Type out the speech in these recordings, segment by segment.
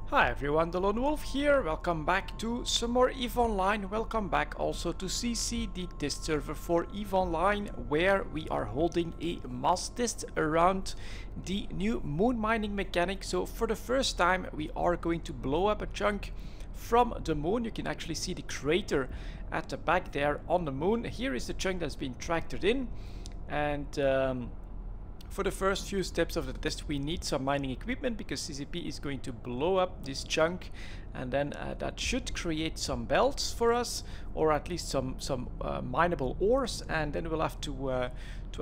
Hi everyone, delonewolf here. Welcome back to some more EVE Online. Welcome back also to sisi, the test server for EVE Online, where we are holding a mass test around the new moon mining mechanic. So for the first time we are going to blow up a chunk from the moon. You can actually see the crater at the back there on the moon. Here is the chunk that's been tractored in, and for the first few steps of the test we need some mining equipment, because CCP is going to blow up this chunk, and then that should create some belts for us, or at least some mineable ores, and then we'll have to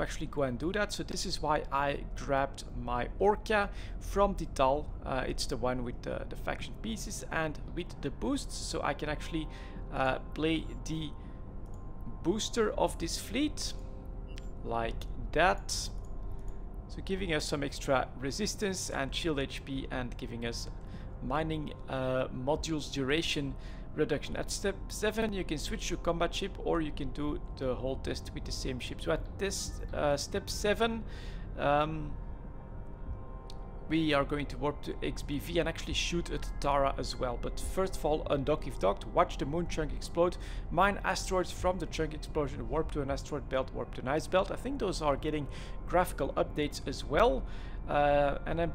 actually go and do that. So this is why I grabbed my Orca from the Tal. It's the one with the faction pieces and with the boosts, so I can actually play the booster of this fleet like that. So giving us some extra resistance and shield HP, and giving us mining modules duration reduction. At step 7 you can switch to combat ship, or you can do the whole test with the same ship. So at this step 7 we are going to warp to XBV and actually shoot at Tara as well. But first of all, undock if docked, watch the moon chunk explode, mine asteroids from the chunk explosion, warp to an asteroid belt, warp to an ice belt. I think those are getting graphical updates as well. And then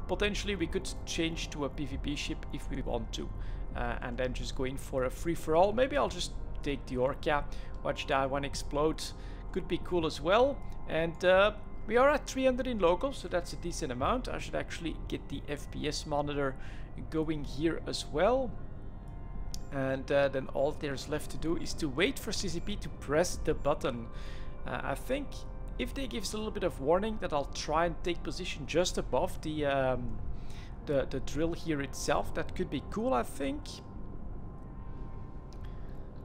potentially we could change to a PvP ship if we want to. And then just go in for a free-for-all. Maybe I'll just take the Orca, watch that one explode. Could be cool as well. And we are at 300 in local, so that's a decent amount. I should actually get the FPS monitor going here as well. And then all there's left to do is to wait for CCP to press the button. I think if they give us a little bit of warning, that I'll try and take position just above the drill here itself. That could be cool, I think.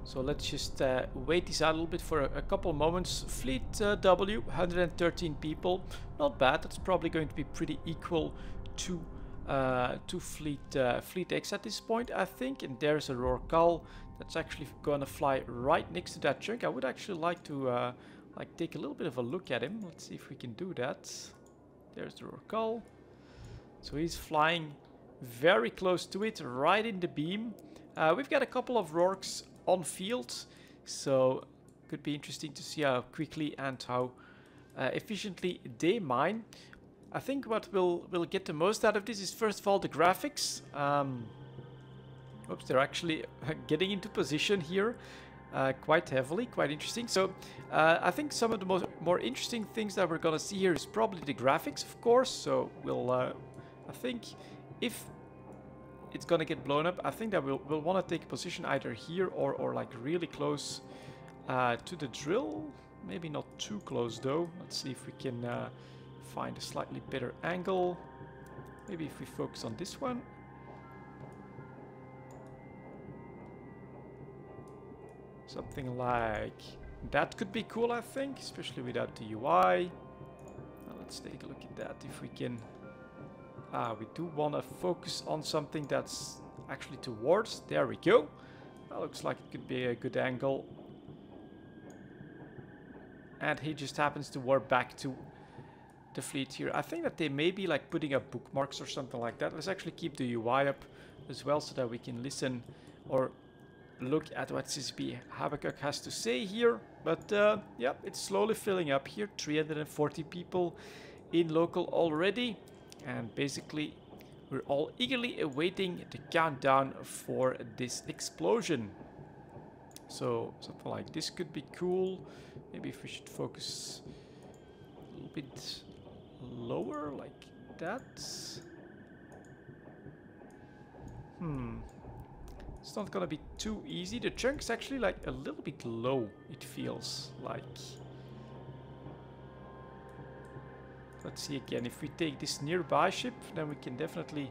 So let's just wait this out a little bit for a couple moments. Fleet W, 113 people, not bad. That's probably going to be pretty equal to Fleet X at this point, I think. And there's a Rorcal that's actually going to fly right next to that chunk. I would actually like to take a little bit of a look at him. Let's see if we can do that. There's the Rorcal. So he's flying very close to it, right in the beam. We've got a couple of Rorks on field, so could be interesting to see how quickly and how efficiently they mine. I think what we'll get the most out of this is first of all the graphics. Oops, they're actually getting into position here quite heavily, quite interesting. So I think some of the more interesting things that we're gonna see here is probably the graphics, of course. So we'll I think if it's gonna get blown up, I think that we'll want to take a position either here or like really close to the drill. Maybe not too close though. Let's see if we can find a slightly better angle. Maybe if we focus on this one. Something like that could be cool, I think, especially without the UI. Now let's take a look at that if we can. We do want to focus on something that's actually towards. There we go. That looks like it could be a good angle. And he just happens to warp back to the fleet here. I think that they may be like putting up bookmarks or something like that. Let's actually keep the UI up as well, so that we can listen or look at what CCP Habakkuk has to say here. But yeah, it's slowly filling up here. 340 people in local already. And basically we're all eagerly awaiting the countdown for this explosion. So something like this could be cool. Maybe if we should focus a little bit lower like that. It's not gonna be too easy. The chunk's actually like a little bit low, it feels like. Let's see again, if we take this nearby ship, then we can definitely...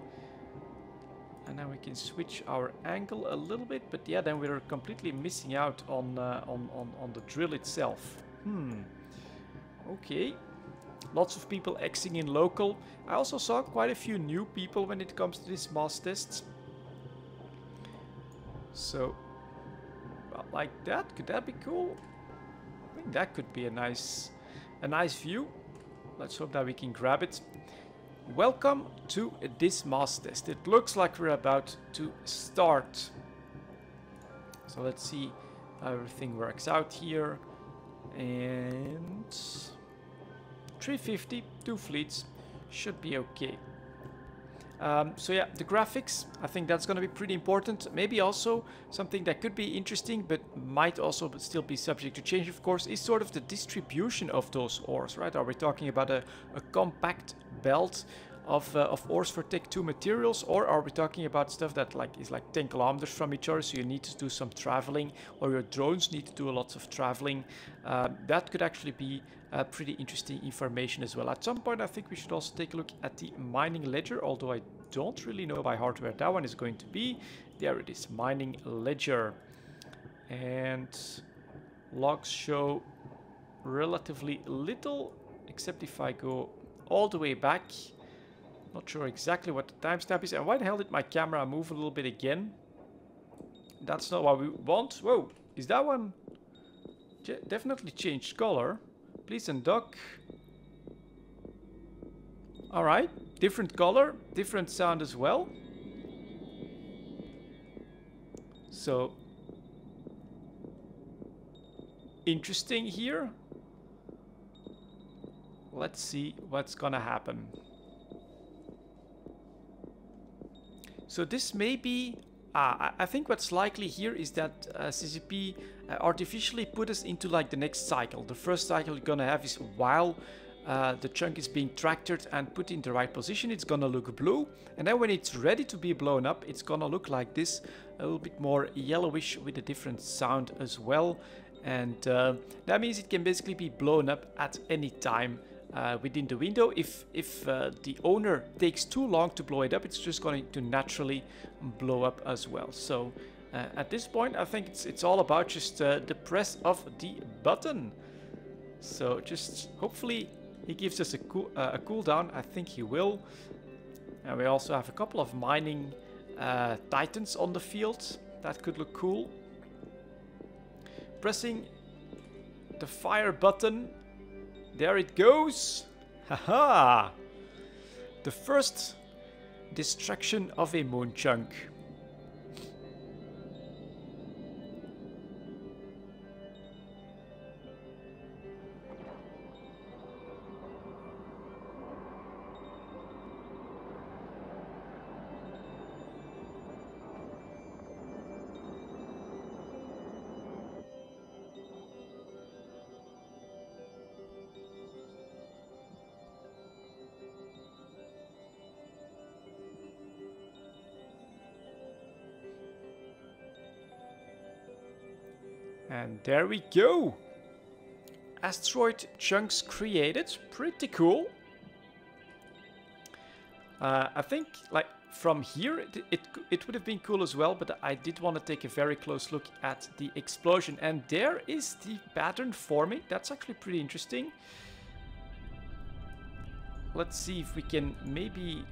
And then we can switch our angle a little bit, but yeah, then we're completely missing out on the drill itself. Okay. Lots of people Xing in local. I also saw quite a few new people when it comes to this mass test. So, well, like that, could that be cool? I think that could be a nice view. Let's hope that we can grab it. welcome to this mass test. It looks like we're about to start. So let's see how everything works out here. And 350, 2 fleets, should be okay. So yeah, the graphics, I think that's going to be pretty important. Maybe also something that could be interesting, but might also still be subject to change, of course, is sort of the distribution of those ores, right? Are we talking about a compact belt of ores for Tech 2 materials, or are we talking about stuff that is like 10 kilometers from each other, so you need to do some traveling, or your drones need to do lots of traveling? That could actually be pretty interesting information as well. At some point, I think we should also take a look at the mining ledger, although I don't really know by heart where that one is going to be. There it is, mining ledger. And logs show relatively little, except if I go all the way back. Not sure exactly what the timestamp is. And why the hell did my camera move a little bit again? That's not what we want. Whoa, is that one? Definitely changed color. Please undock. Alright, different color, different sound as well. So, interesting here. Let's see what's gonna happen. So this may be, I think what's likely here is that CCP artificially put us into like the next cycle. The first cycle you're gonna have is while the chunk is being tractored and put in the right position, it's gonna look blue. And then when it's ready to be blown up, it's gonna look like this, a little bit more yellowish with a different sound as well. And that means it can basically be blown up at any time within the window. If the owner takes too long to blow it up, it's just going to naturally blow up as well. So at this point, I think it's all about just the press of the button. So just hopefully he gives us a cooldown. I think he will. And we also have a couple of mining titans on the field. That could look cool. Pressing the fire button. There it goes. Haha! The first destruction of a moon chunk. And there we go. Asteroid chunks created. Pretty cool. I think like from here it would have been cool as well, but I did want to take a very close look at the explosion. And there is the pattern forming. That's actually pretty interesting. Let's see if we can maybe...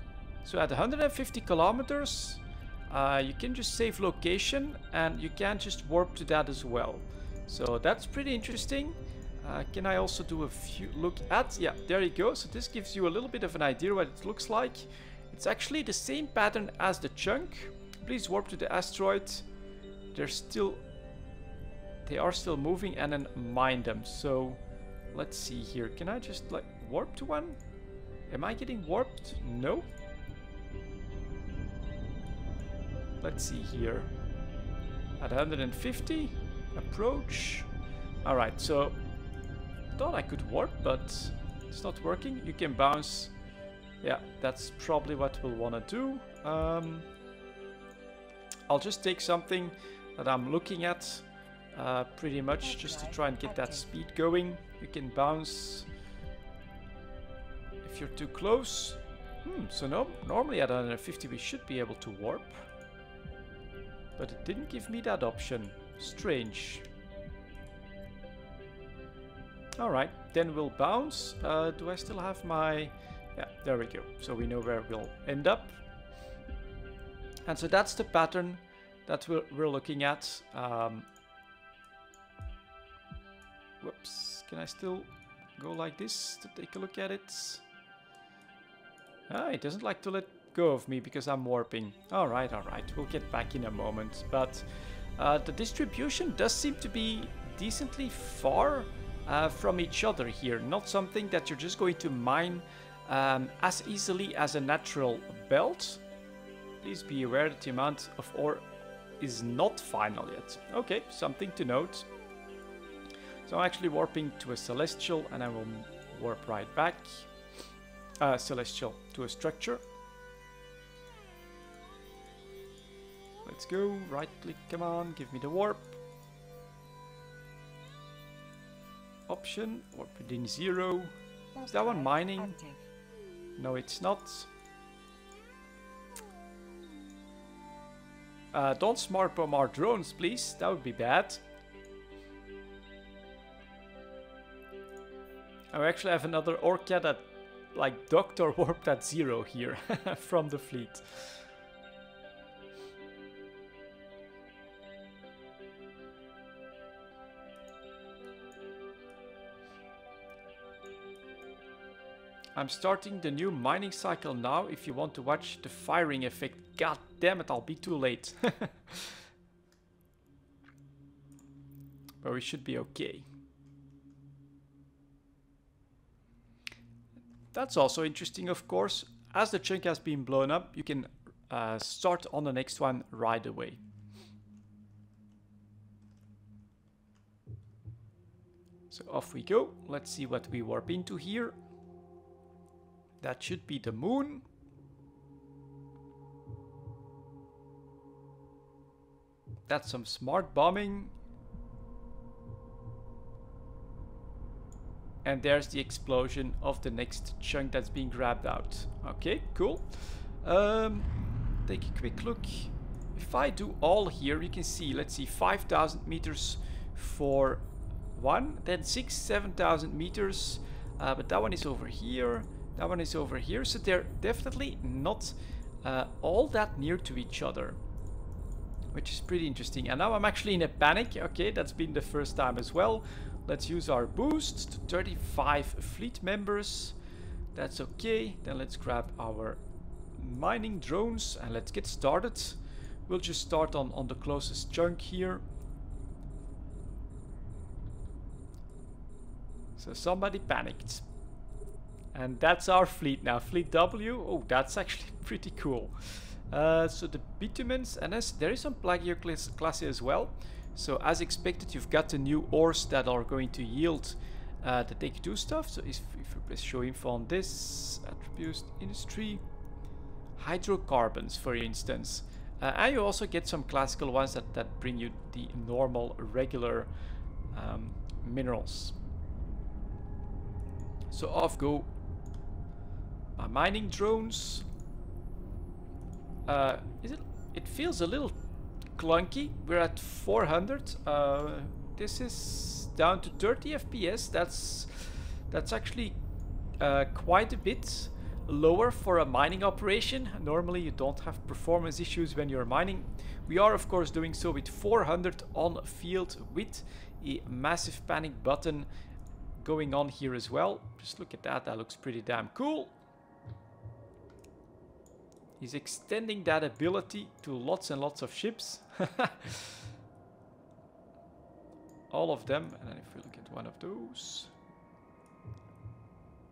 So at 150 kilometers... you can just save location and you can just warp to that as well. So that's pretty interesting. Can I also do a few look at... Yeah, there you go. So this gives you a little bit of an idea what it looks like. It's actually the same pattern as the chunk. Please warp to the asteroid. They are still moving, and then mine them. So let's see here. Can I just like warp to one? Am I getting warped? No. Let's see here. At 150, approach. Alright, so thought I could warp, but it's not working. You can bounce. Yeah, that's probably what we'll want to do. I'll just take something that I'm looking at pretty much just to try and get that speed going. You can bounce if you're too close. So no, normally at 150 we should be able to warp. But it didn't give me that option. Strange. Alright, then we'll bounce. Do I still have my... Yeah, there we go. So we know where we'll end up. And so that's the pattern that we're looking at. Whoops. Can I still go like this to take a look at it? Ah, it doesn't like to let go of me because I'm warping. Alright, we'll get back in a moment. But the distribution does seem to be decently far from each other here. Not something that you're just going to mine as easily as a natural belt. Please be aware that the amount of ore is not final yet. Okay, something to note. So I'm actually warping to a celestial and I will warp right back. Celestial to a structure. Let's go, right click, come on, give me the warp. Option, warp within 0. Is that one mining? No, it's not. Don't smart bomb our drones, please. That would be bad. I actually have another Orca that like docked or warped at 0 here from the fleet. I'm starting the new mining cycle now if you want to watch the firing effect. God damn it, I'll be too late. But we should be okay. That's also interesting, of course. As the chunk has been blown up, you can start on the next one right away. So off we go. Let's see what we warp into here. That should be the moon. That's some smart bombing. And there's the explosion of the next chunk that's being grabbed out. Okay, cool. Take a quick look. If I do all here, you can see, let's see, 5,000 meters for one, then 7,000 meters. But that one is over here. That one is over here. So they're definitely not all that near to each other, which is pretty interesting. And now I'm actually in a panic. Okay, that's been the first time as well. Let's use our boost to 35 fleet members. That's okay. Then let's grab our mining drones and let's get started. We'll just start on the closest chunk here. So somebody panicked. And that's our fleet now. Fleet W. Oh, that's actually pretty cool. So the bitumens, and there is some plagioclasy as well. So as expected, you've got the new ores that are going to yield the Take 2 stuff. So if we press show info on this, attributes, industry, hydrocarbons, for instance. And you also get some classical ones that bring you the normal, regular minerals. So off go my mining drones. It feels a little clunky. We're at 400. This is down to 30 FPS. That's actually quite a bit lower for a mining operation. Normally you don't have performance issues when you're mining. We are of course doing so with 400 on field with a massive panic button going on here as well. Just look at that. That looks pretty damn cool. He's extending that ability to lots and lots of ships. All of them. And then if we look at one of those.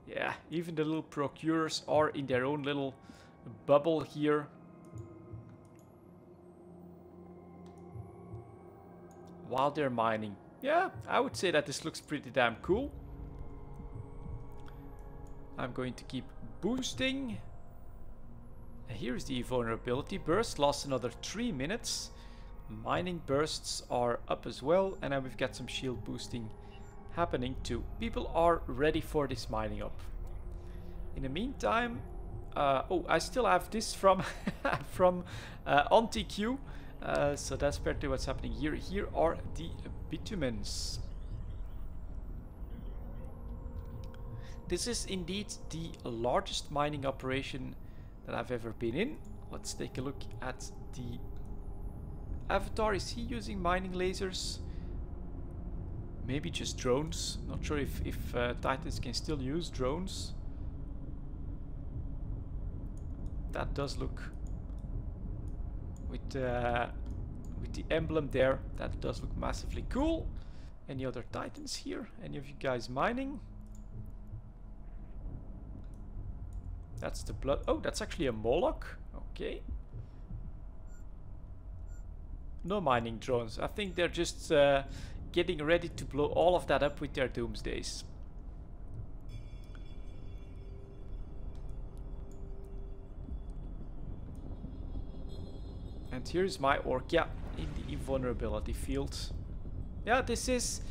Yeah, even the little procurers are in their own little bubble here. While they're mining. Yeah, I would say that this looks pretty damn cool. I'm going to keep boosting. Here's the vulnerability burst, lost another 3 minutes. Mining bursts are up as well, and then we've got some shield boosting happening too. People are ready for this mining up. In the meantime, oh, I still have this from from on TQ, so that's partly what's happening here. Here are the bitumens. This is indeed the largest mining operation that I've ever been in. Let's take a look at the avatar. Is he using mining lasers? Maybe just drones. Not sure if Titans can still use drones. that does look with the emblem there, that does look massively cool. Any other titans here? Any of you guys mining? That's the blood. Oh, that's actually a Moloch. Okay. No mining drones. I think they're just getting ready to blow all of that up with their doomsdays. And here's my Orca in the invulnerability field. Yeah, this is...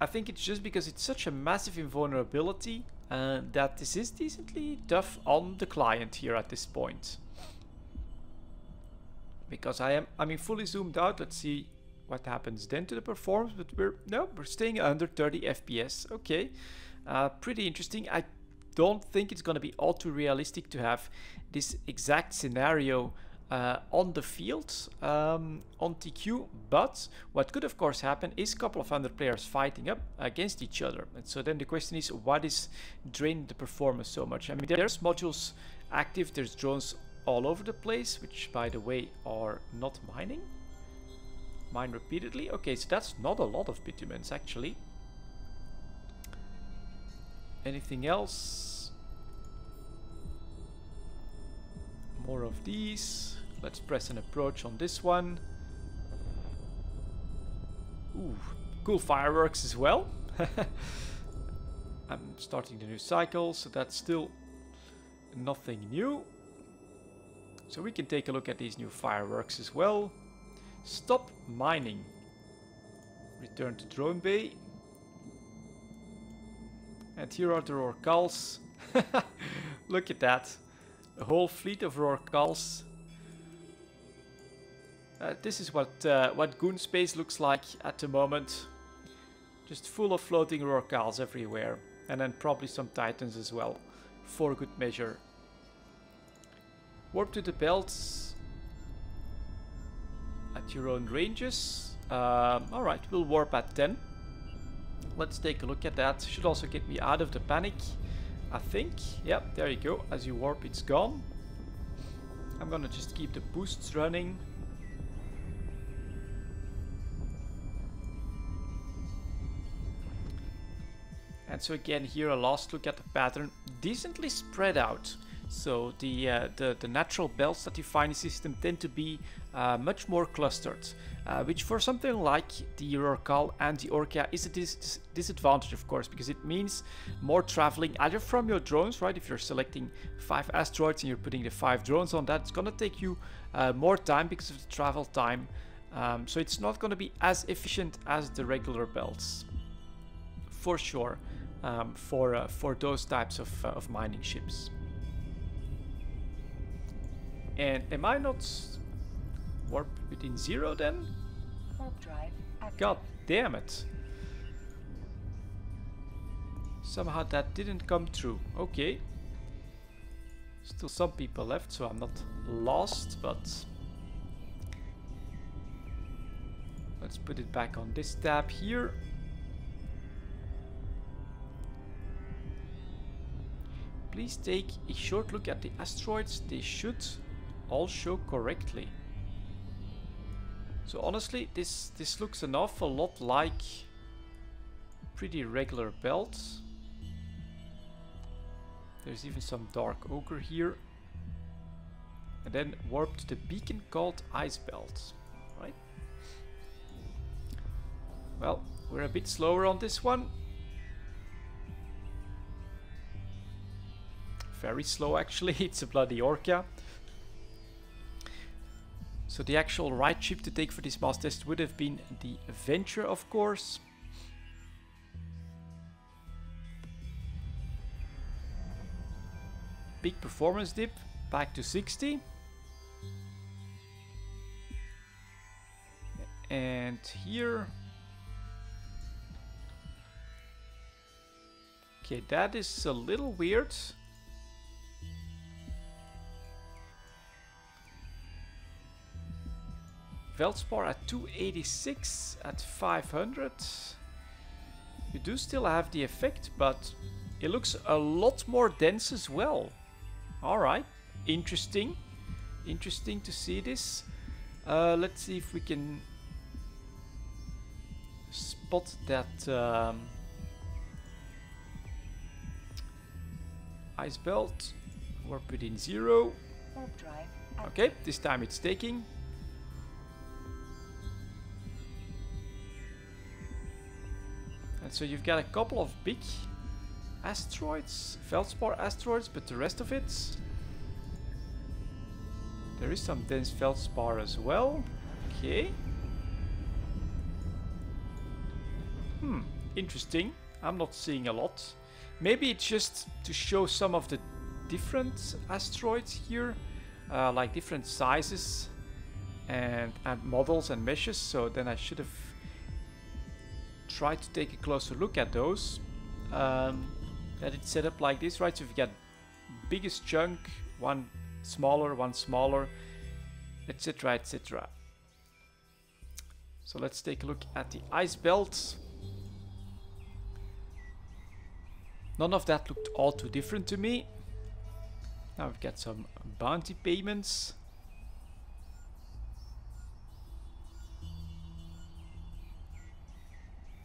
I think it's just because it's such a massive invulnerability that this is decently tough on the client here at this point. Because I mean, fully zoomed out. Let's see what happens then to the performance. But we're staying under 30 FPS. Okay, pretty interesting. I don't think it's going to be all too realistic to have this exact scenario on the field on TQ, but what could of course happen is a couple of hundred players fighting up against each other. And so then the question is, what is draining the performance so much? I mean, there's modules active, there's drones all over the place, which by the way are not mining. Mine repeatedly. Okay, so that's not a lot of bitumens actually. Anything else? More of these. Let's press an approach on this one. Ooh, cool fireworks as well. I'm starting the new cycle, so that's still nothing new. So we can take a look at these new fireworks as well. Stop mining. Return to drone bay. And here are the Rorquals. Look at that. A whole fleet of Rorquals. This is what Goon Space looks like at the moment. Just full of floating Rorquals everywhere. And then probably some Titans as well, for good measure. Warp to the belts at your own ranges. Alright, we'll warp at 10. Let's take a look at that. Should also get me out of the panic, I think. Yep, there you go. As you warp, it's gone. I'm gonna just keep the boosts running. And so again, here a last look at the pattern. Decently spread out. So the natural belts that you find in the system tend to be much more clustered, which for something like the Rorqual and the Orca is a disadvantage, of course, because it means more traveling either from your drones, right? If you're selecting 5 asteroids and you're putting the 5 drones on that, it's going to take you more time because of the travel time. So it's not going to be as efficient as the regular belts, for sure, for those types of mining ships. And am I not warp within 0 then? Warp drive active. God damn it. Somehow that didn't come true. Okay. Still some people left, so I'm not lost, but let's put it back on this tab here. Please take a short look at the asteroids. They should all show correctly. So honestly, this looks an awful lot like pretty regular belts. There's even some dark ochre here. And then warp to the beacon called Ice Belt, right? Well, we're a bit slower on this one. Very slow actually, it's a bloody Orca. So the actual right ship to take for this mass test would have been the Venture, of course. Big performance dip, back to 60. And here... Okay, that is a little weird. Veldspar at 286 at 500. You do still have the effect, but it looks a lot more dense as well. Alright. Interesting. Interesting to see this. Let's see if we can spot that ice belt. Warp within 0. Warp drive active. Okay, this time it's taking. And so you've got a couple of big asteroids, feldspar asteroids, but the rest of it, there is some dense feldspar as well. Okay. Interesting. I'm not seeing a lot. Maybe it's just to show some of the different asteroids here, like different sizes and models and meshes. So then I should have tried to take a closer look at those. That it's set up like this, right? So you've got biggest chunk, one smaller, etc, etc. So let's take a look at the ice belt. None of that looked all too different to me. Now we've got some bounty payments.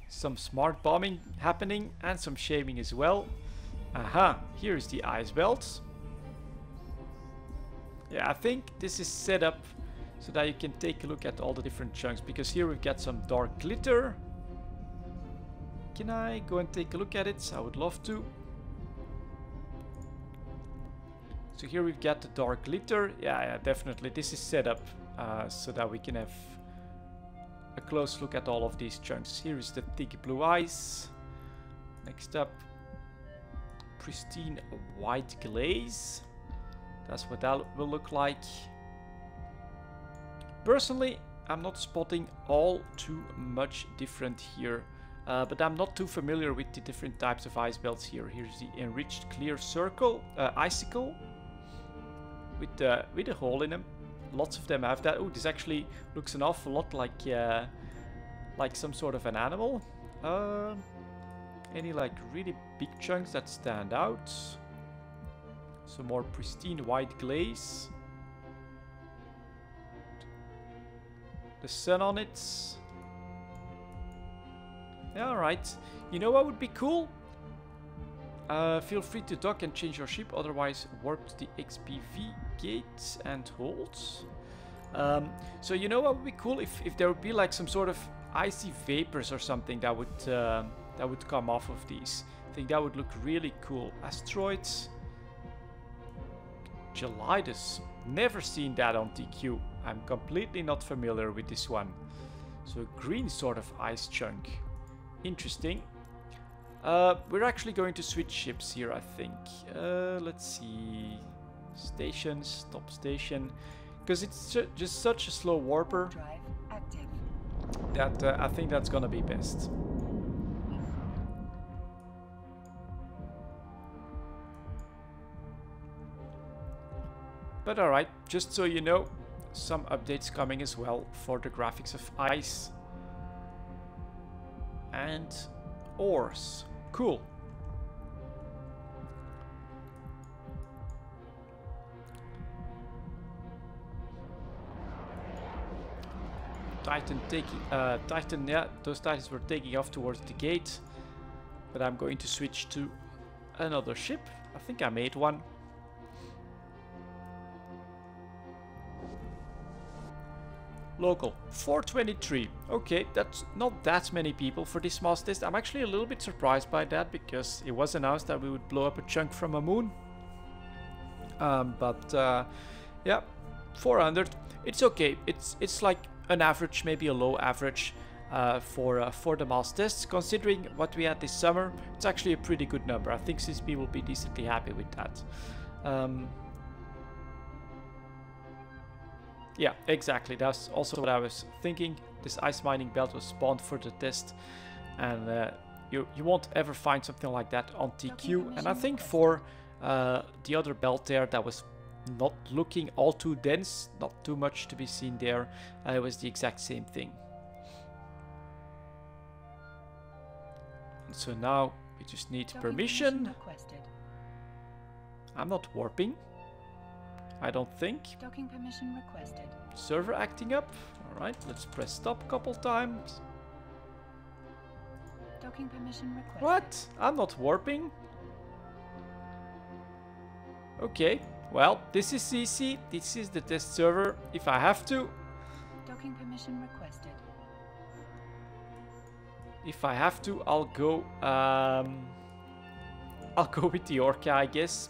Some smart bombing happening and some shaming as well. Aha, here's the ice belt. Yeah, I think this is set up so that you can take a look at all the different chunks, because here we've got some dark glitter. Can I go and take a look at it? I would love to. So here we've got the dark glitter. Yeah, definitely. This is set up so that we can have a close look at all of these chunks. Here is the thick blue ice. Next up, pristine white glaze. That's what that will look like. Personally, I'm not spotting all too much different here. But I'm not too familiar with the different types of ice belts here. Here's the enriched clear circle, icicle, with a hole in them. Lots of them have that. Oh, this actually looks an awful lot like some sort of an animal. Any like really big chunks that stand out? Some more pristine white glaze. The sun on it. Yeah, alright. You know what would be cool? Feel free to dock and change your ship, otherwise warp to the XPV gate and hold. So you know what would be cool? If there would be like some sort of icy vapors or something that would come off of these. I think that would look really cool. Asteroids. Gelidus. Never seen that on TQ. I'm completely not familiar with this one. So a green sort of ice chunk. Interesting. We're actually going to switch ships here, I think. Let's see. Stations, top station. Because it's just such a slow warper Drive active. that I think that's gonna be best. But alright, just so you know, some updates coming as well for the graphics of ice and ores. Cool. Titan taking Titan, yeah, those Titans were taking off towards the gate, but I'm going to switch to another ship. I think I made one. Local 423. Okay, that's not that many people for this mass test. I'm actually a little bit surprised by that, because it was announced that we would blow up a chunk from a moon. Yeah, 400. It's okay. It's like an average, maybe a low average for the mass tests. Considering what we had this summer, it's actually a pretty good number. I think CSP will be decently happy with that. Yeah, exactly. That's also what I was thinking. This ice mining belt was spawned for the test, and you won't ever find something like that on TQ. And I think for the other belt there, that was not looking all too dense, not too much to be seen there. It was the exact same thing. And so now we just need permission. I'm not warping. I don't think. Docking permission requested. Server acting up. Alright, let's press stop a couple times. Docking permission requested. What? I'm not warping. Okay, well, this is sisi. This is the test server. If I have to. Docking permission requested. If I have to, I'll go with the Orca, I guess.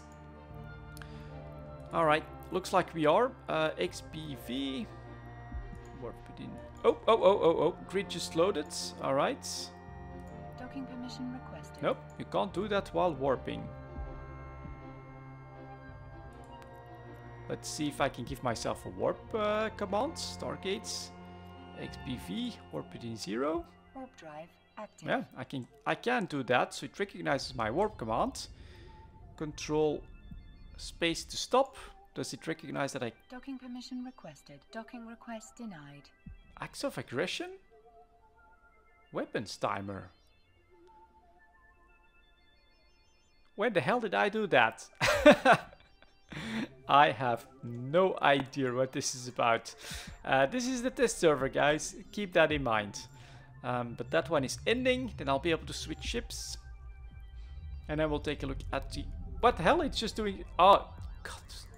Alright, looks like we are. XBV. Warp it in. Oh. Grid just loaded. Alright. Docking permission requested. Nope, you can't do that while warping. Let's see if I can give myself a warp command. Stargates. XBV. Warp it in 0. Warp drive active. Yeah, I can do that. So it recognizes my warp command. Control space to stop. Does it recognize that I... Docking permission requested. Docking request denied. Acts of aggression? Weapons timer. When the hell did I do that? I have no idea what this is about. This is the test server, guys. Keep that in mind. But that one is ending. Then I'll be able to switch ships. And then we'll take a look at the... What the hell? It's just doing... Oh,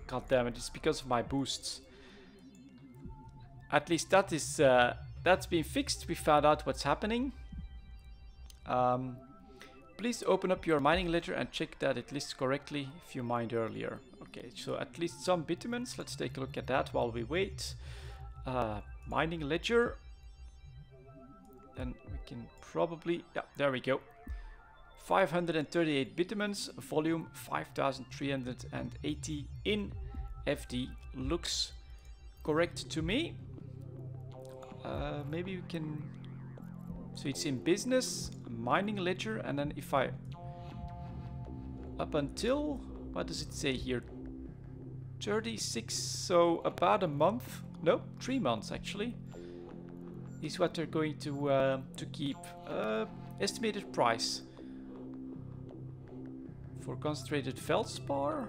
God damn it. It's because of my boosts. At least that is... that's been fixed. We found out what's happening. Please open up your mining ledger and check that it lists correctly if you mined earlier. Okay, so at least some bitumens. Let's take a look at that while we wait. Mining ledger. Then we can probably... Yeah, there we go. 538 bitumens, volume 5,380 in FD. Looks correct to me. Maybe we can... So it's in business, mining ledger, and then if I... Up until... What does it say here? 36, so about a month. No, 3 months actually. Is what they're going to keep. Estimated price. For concentrated feldspar.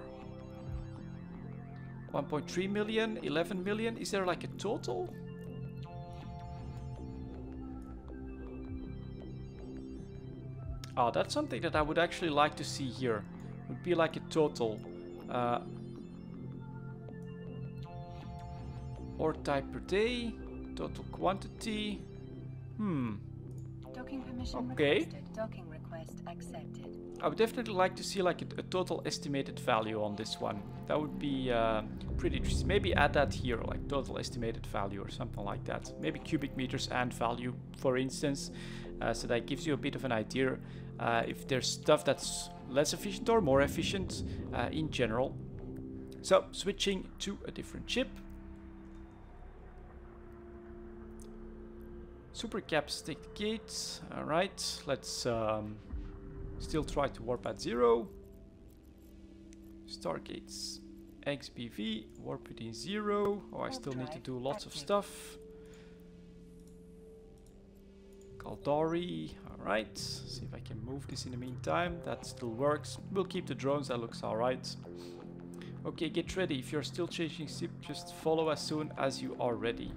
1.3 million, 11 million. Is there like a total? Oh, that's something that I would actually like to see here. Would be like a total. Ore type per day. Total quantity. Docking permission Okay. requested. Docking request accepted. I would definitely like to see like a total estimated value on this one. That would be pretty interesting. Maybe add that here, like total estimated value or something like that. Maybe cubic meters and value, for instance. So that gives you a bit of an idea if there's stuff that's less efficient or more efficient in general. So switching to a different ship. Supercaps take the gates. Alright, let's still try to warp at 0. Stargates XBV, warp it in 0. Oh, I still need to do lots of stuff. Kaldari, alright. See if I can move this in the meantime. That still works. We'll keep the drones, that looks alright. Okay, get ready. If you're still changing ship, just follow as soon as you are ready.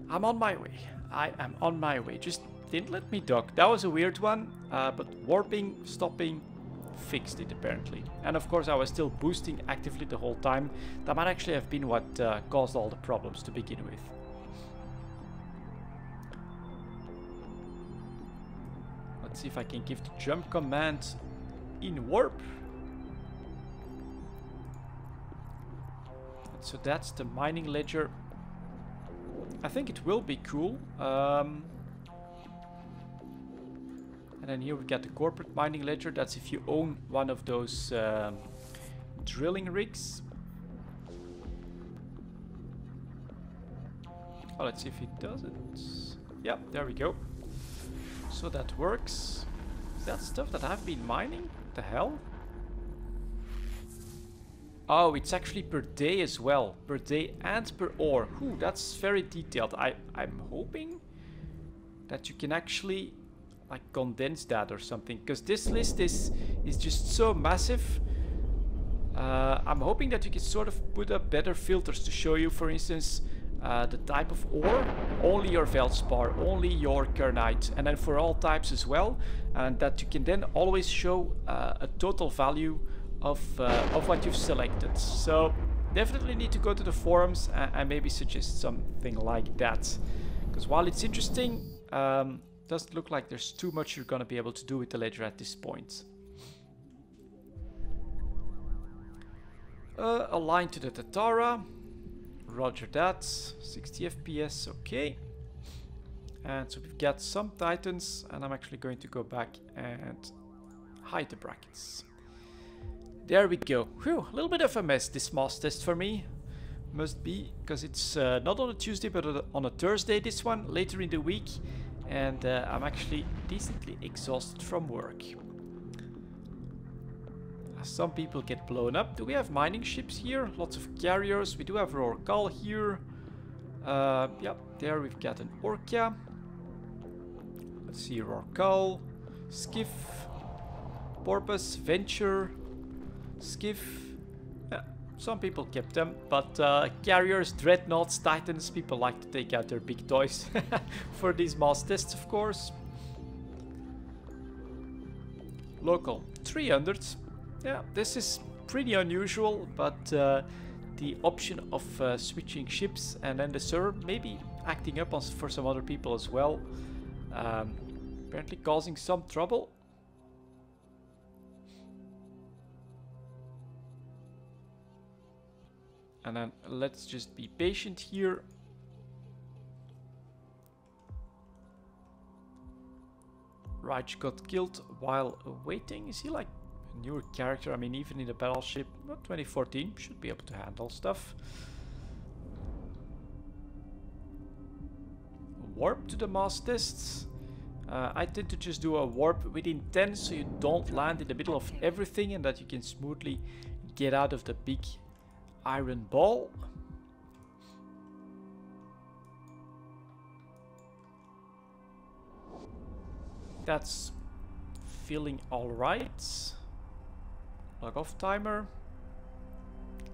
I'm on my way. I am on my way. Just didn't let me dock. That was a weird one, but warping, stopping, fixed it apparently. And of course I was still boosting actively the whole time. That might actually have been what caused all the problems to begin with. Let's see if I can give the jump command in warp. So that's the mining ledger. I think it will be cool. And then here we got the corporate mining ledger. That's if you own one of those drilling rigs. Oh, let's see if it does it. Yep, there we go. So that works. Is that stuff that I've been mining? What the hell? Oh, it's actually per day as well. Per day and per ore. Ooh, that's very detailed. I'm hoping that you can actually like condense that or something. Because this list is just so massive. I'm hoping that you can sort of put up better filters to show you, for instance, the type of ore, only your feldspar, only your kernite, and then for all types as well, and that you can then always show a total value of what you've selected. So definitely need to go to the forums and maybe suggest something like that, because while it's interesting, doesn't look like there's too much you're gonna be able to do with the ledger at this point. Align to the Tatara. Roger that. 60 FPS, okay. And so we've got some titans, and I'm actually going to go back and hide the brackets. There we go. Whew, a little bit of a mess, this mass test for me. Must be, because it's not on a Tuesday, but on a Thursday, this one, later in the week. And I'm actually decently exhausted from work. Some people get blown up. Do we have mining ships here? Lots of carriers. We do have Rorcal here. Yep, there we've got an Orca. Let's see, Rorcal, Skiff, Porpoise, Venture, Skiff. Yeah, some people kept them, but carriers, dreadnoughts, titans, people like to take out their big toys for these mass tests, of course. Local 300. Yeah, this is pretty unusual, but the option of switching ships and then the server maybe acting up on for some other people as well, apparently causing some trouble. And then let's just be patient here. Raj got killed while waiting. Is he like newer character? I mean, even in the battleship, 2014, should be able to handle stuff. Warp to the mass tests. I tend to just do a warp within 10, so you don't land in the middle of everything and that you can smoothly get out of the big iron ball. That's feeling alright. Log off timer.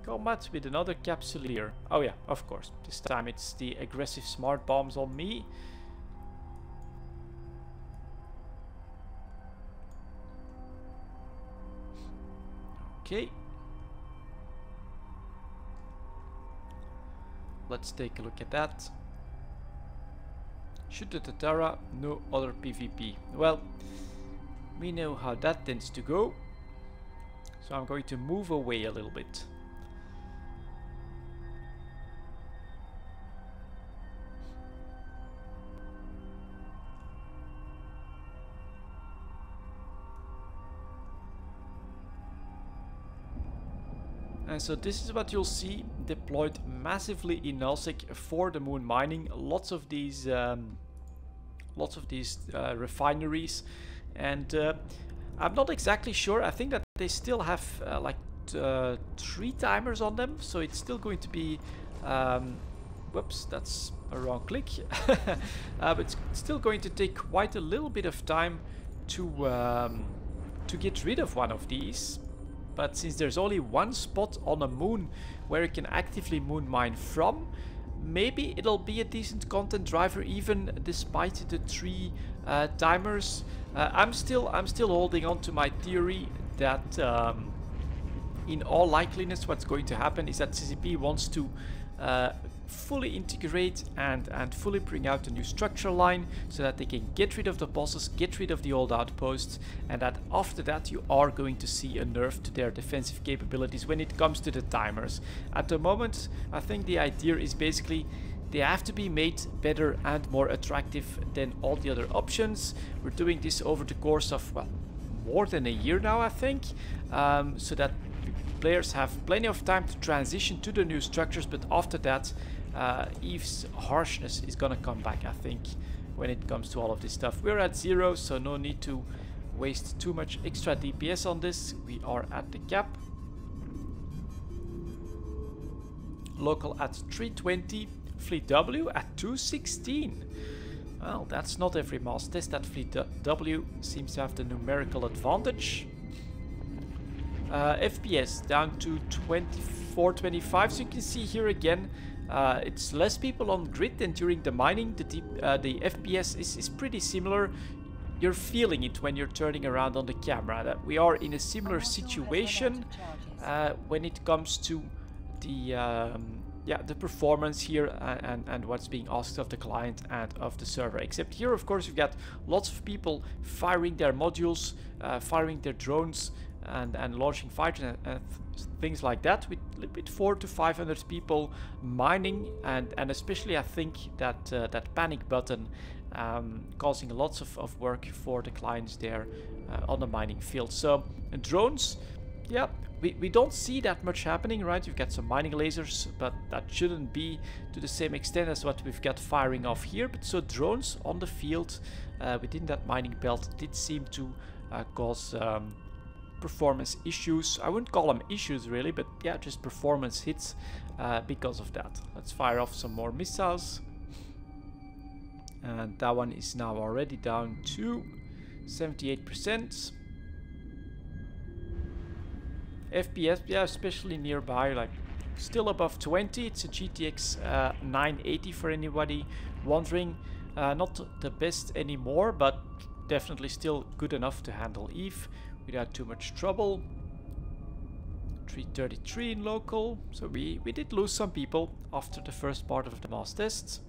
Combat with another capsuleer. Oh yeah, of course. This time it's the aggressive smart bombs on me. Okay. Let's take a look at that. Shoot the Tatara, no other PvP. Well, we know how that tends to go. So I'm going to move away a little bit. And so this is what you'll see deployed massively in Nullsec for the moon mining. Lots of these refineries, and I'm not exactly sure. I think that they still have like 3 timers on them, so it's still going to be whoops, that's a wrong click. But it's still going to take quite a little bit of time to get rid of one of these. But since there's only one spot on the moon where you can actively moon mine from, maybe it'll be a decent content driver even despite the 3 timers. I'm still holding on to my theory that in all likeliness what's going to happen is that CCP wants to fully integrate and fully bring out a new structure line so that they can get rid of the bosses, get rid of the old outposts, and that after that you are going to see a nerf to their defensive capabilities when it comes to the timers. At the moment, I think the idea is basically they have to be made better and more attractive than all the other options. We're doing this over the course of, well, more than a year now, I think, so that players have plenty of time to transition to the new structures, but after that Eve's harshness is gonna come back, I think, when it comes to all of this stuff. We're at 0, so no need to waste too much extra DPS on this. We are at the cap. Local at 320, Fleet W at 216. Well, that's not every mass test that Fleet W seems to have the numerical advantage. FPS down to 24, 25. So you can see here again, it's less people on grid than during the mining. The FPS is pretty similar. You're feeling it when you're turning around on the camera, that we are in a similar situation when it comes to the performance here and what's being asked of the client and of the server. Except here, of course, you've got lots of people firing their modules, firing their drones, and launching fighters and things like that, with a little bit 400 to 500 people mining, and especially I think that that panic button causing lots of work for the clients there on the mining field. So drones, yeah, we don't see that much happening, right? You've got some mining lasers, but that shouldn't be to the same extent as what we've got firing off here. But so drones on the field within that mining belt did seem to cause performance issues. I wouldn't call them issues really, but yeah, just performance hits because of that. Let's fire off some more missiles. And that one is now already down to 78%. FPS, yeah, especially nearby, like still above 20. It's a GTX 980 for anybody wondering. Not the best anymore, but definitely still good enough to handle EVE without too much trouble. 333 in local, so we did lose some people after the first part of the mass tests.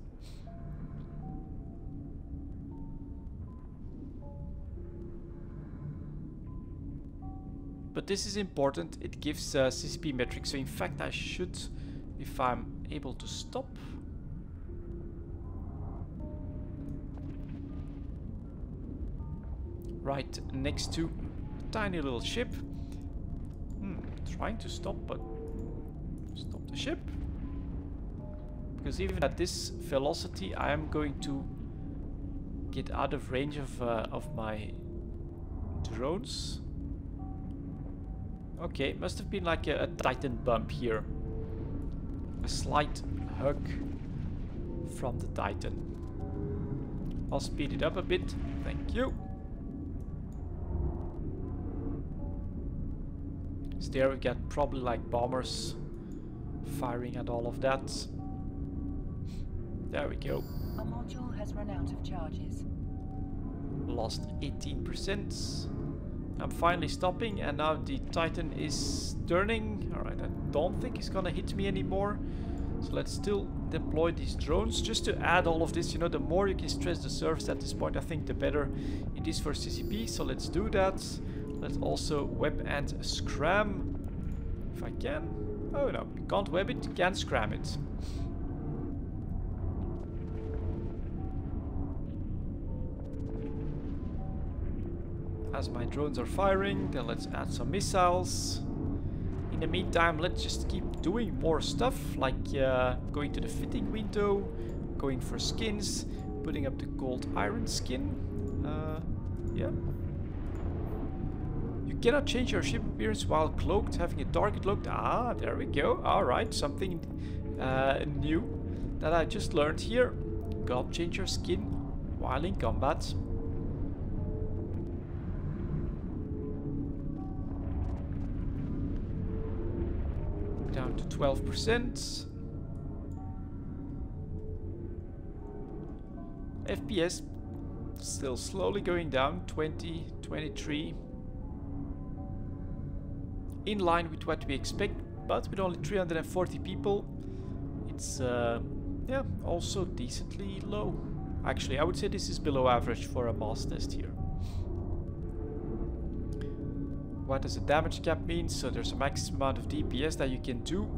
But this is important, it gives CCP metrics, so in fact I should, if I'm able to stop. Right next to a tiny little ship. Trying to stop, but stop the ship. Because even at this velocity I am going to get out of range of my drones. Okay, must have been like a Titan bump here. A slight hug from the Titan. I'll speed it up a bit. Thank you. So there we got probably like bombers firing at all of that. There we go. A module has run out of charges. Lost 18%. I'm finally stopping, and now the Titan is turning. Alright, I don't think it's gonna hit me anymore. So let's still deploy these drones just to add all of this. You know, the more you can stress the servers at this point, I think the better it is for CCP. So let's do that. Let's also web and scram. If I can. Oh no, you can't web it, you can scram it. As my drones are firing, then let's add some missiles. In the meantime, let's just keep doing more stuff, like going to the fitting window, going for skins, putting up the gold iron skin. Yeah. You cannot change your ship appearance while cloaked, having a target locked. Ah, there we go. Alright, something new that I just learned here. Can't change your skin while in combat. Down to 12%. FPS still slowly going down, 20, 23. In line with what we expect, but with only 340 people, it's yeah, also decently low. Actually, I would say this is below average for a mass test here. What does a damage cap mean? So there's a maximum amount of DPS that you can do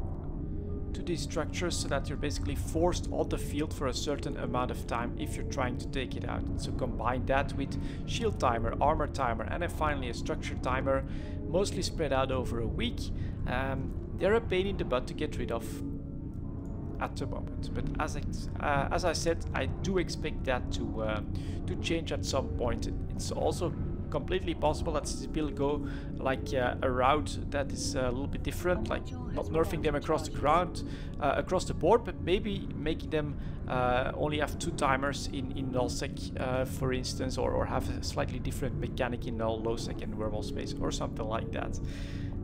to these structures, so that you're basically forced on the field for a certain amount of time if you're trying to take it out. So combine that with shield timer, armor timer, and then finally a structure timer, mostly spread out over a week. They're a pain in the butt to get rid of at the moment, but as I said, I do expect that to change at some point. It's also completely possible that CCP will go like a route that is a little bit different, like not nerfing them across the ground, across the board, but maybe making them only have 2 timers in nullsec, for instance, or have a slightly different mechanic in null, low sec, and wormhole space, or something like that.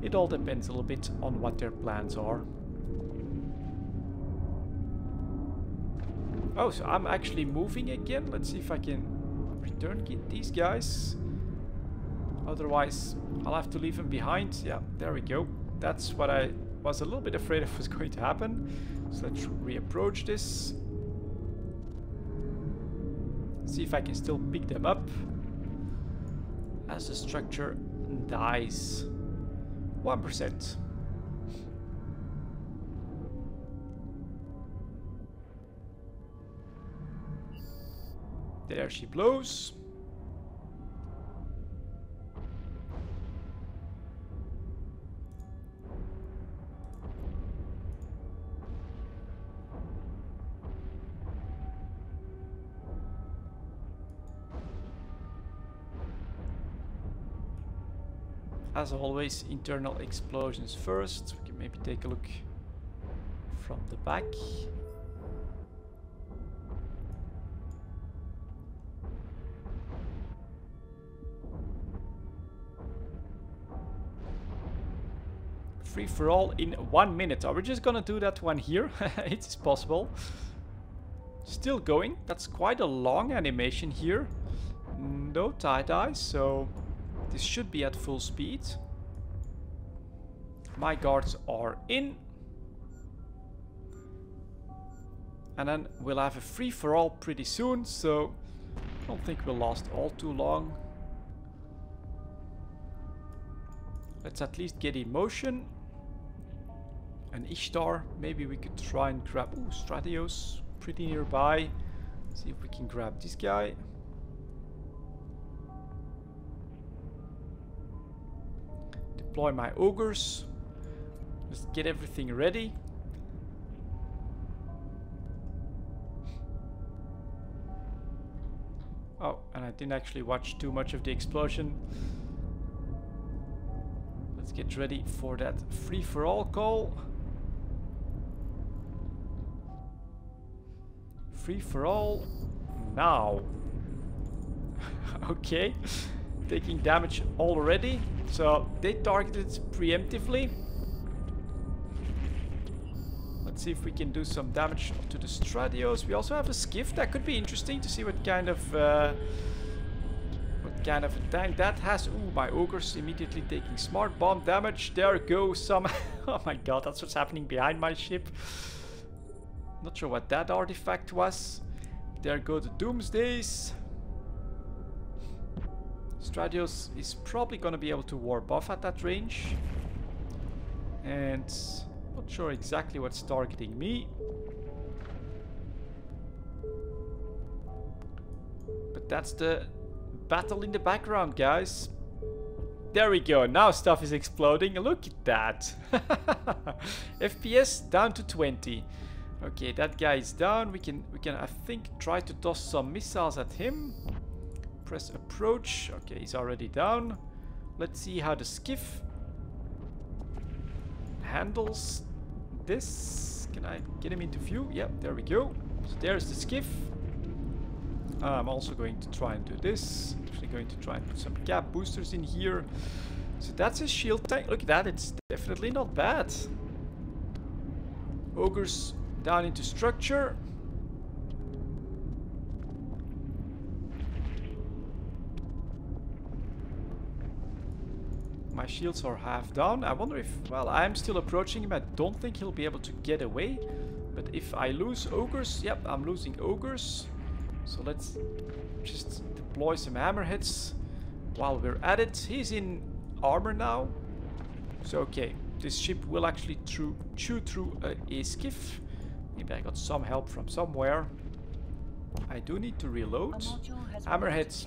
It all depends a little bit on what their plans are. Oh, so I'm actually moving again. Let's see if I can return these guys. Otherwise, I'll have to leave them behind. Yeah, there we go. That's what I was a little bit afraid of was going to happen. So let's reapproach this. See if I can still pick them up as the structure dies. 1%. There she blows. As always, internal explosions first. We can maybe take a look from the back. Free for all in 1 minute. Are we just gonna do that one here? It's possible. Still going. That's quite a long animation here. No tie-dye, so this should be at full speed. My guards are in. And then we'll have a free-for-all pretty soon, so I don't think we'll last all too long. Let's at least get in motion. An Ishtar, maybe we could try and grab... Ooh, Stratios, pretty nearby. See if we can grab this guy. Deploy my ogres. Just get everything ready. Oh, and I didn't actually watch too much of the explosion. Let's get ready for that free-for-all call. Free-for-all now. Okay. Taking damage already. So they targeted preemptively. Let's see if we can do some damage to the Stratios. We also have a skiff. That could be interesting to see what kind of a tank that has. Ooh, my ogres immediately taking smart bomb damage. There goes some. Oh my god, that's what's happening behind my ship. Not sure what that artifact was. There go the Doomsdays. Stratios is probably going to be able to warp off at that range. And not sure exactly what's targeting me. But that's the battle in the background, guys. There we go. Now stuff is exploding. Look at that. FPS down to 20. Okay, that guy is down. We can I think try to toss some missiles at him. Press approach. Okay, he's already down. Let's see how the skiff handles this. Can I get him into view? Yep, there we go. So there's the skiff. I'm also going to try and do this. Actually going to try and put some cap boosters in here. So that's his shield tank. Look at that, it's definitely not bad. Ogres down into structure. My shields are half down. I wonder if... Well, I'm still approaching him. I don't think he'll be able to get away. But if I lose ogres... Yep, I'm losing ogres. So let's just deploy some hammerheads while we're at it. He's in armor now. So, okay. This ship will actually chew through a skiff. Maybe I got some help from somewhere. I do need to reload. Hammerheads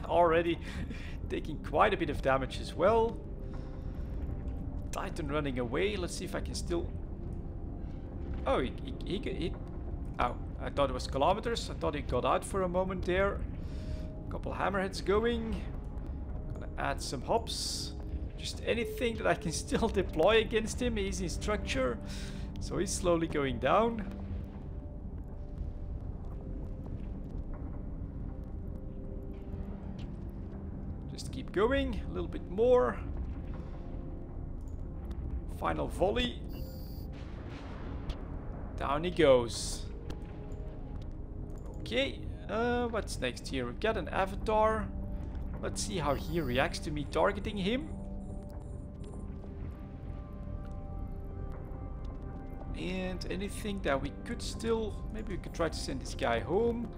already taking quite a bit of damage as well. Titan running away. Let's see if I can still... Oh, he oh, I thought it was kilometers. I thought he got out for a moment there. Couple hammerheads going. Gonna add some hops. Just anything that I can still deploy against him. He's in structure. So he's slowly going down. Just keep going. A little bit more. Final volley. Down he goes. Okay, what's next here? We've got an avatar. Let's see how he reacts to me targeting him. And anything that we could still... Maybe we could try to send this guy home.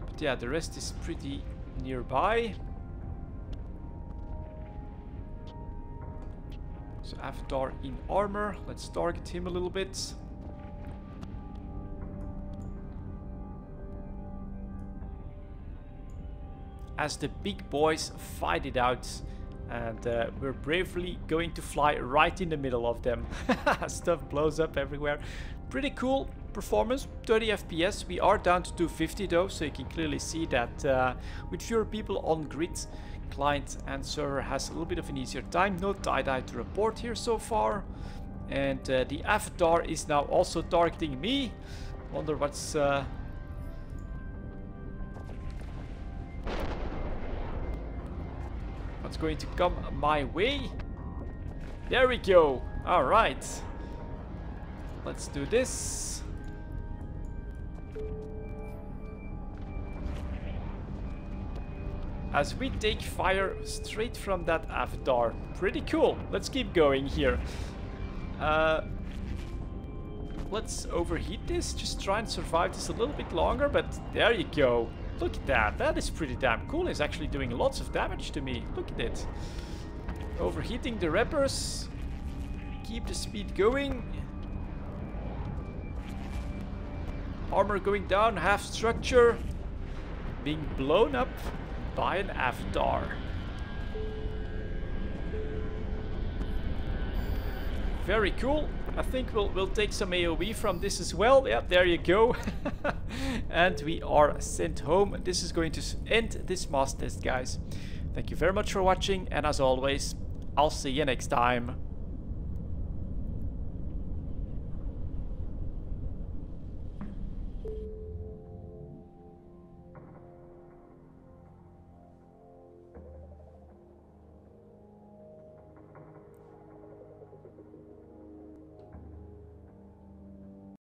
But yeah, the rest is pretty nearby. So avatar in armor. Let's target him a little bit. As the big boys fight it out. And we're bravely going to fly right in the middle of them. Stuff blows up everywhere. Pretty cool performance, 30 FPS. We are down to 250 though, so you can clearly see that with fewer people on grid, client and server has a little bit of an easier time. No tie-dye to report here so far. And the avatar is now also targeting me. Wonder what's... what's going to come my way. There we go. All right. Let's do this. As we take fire straight from that avatar. Pretty cool. Let's keep going here. Let's overheat this. Just try and survive this a little bit longer. But there you go. Look at that. That is pretty damn cool. It's actually doing lots of damage to me. Look at it. Overheating the wrappers. Keep the speed going. Armor going down. Half structure. Being blown up by an avatar. Very cool. I think we'll take some AoE from this as well. Yeah, there you go. And we are sent home. This is going to end this mass test, guys. Thank you very much for watching, and as always, I'll see you next time.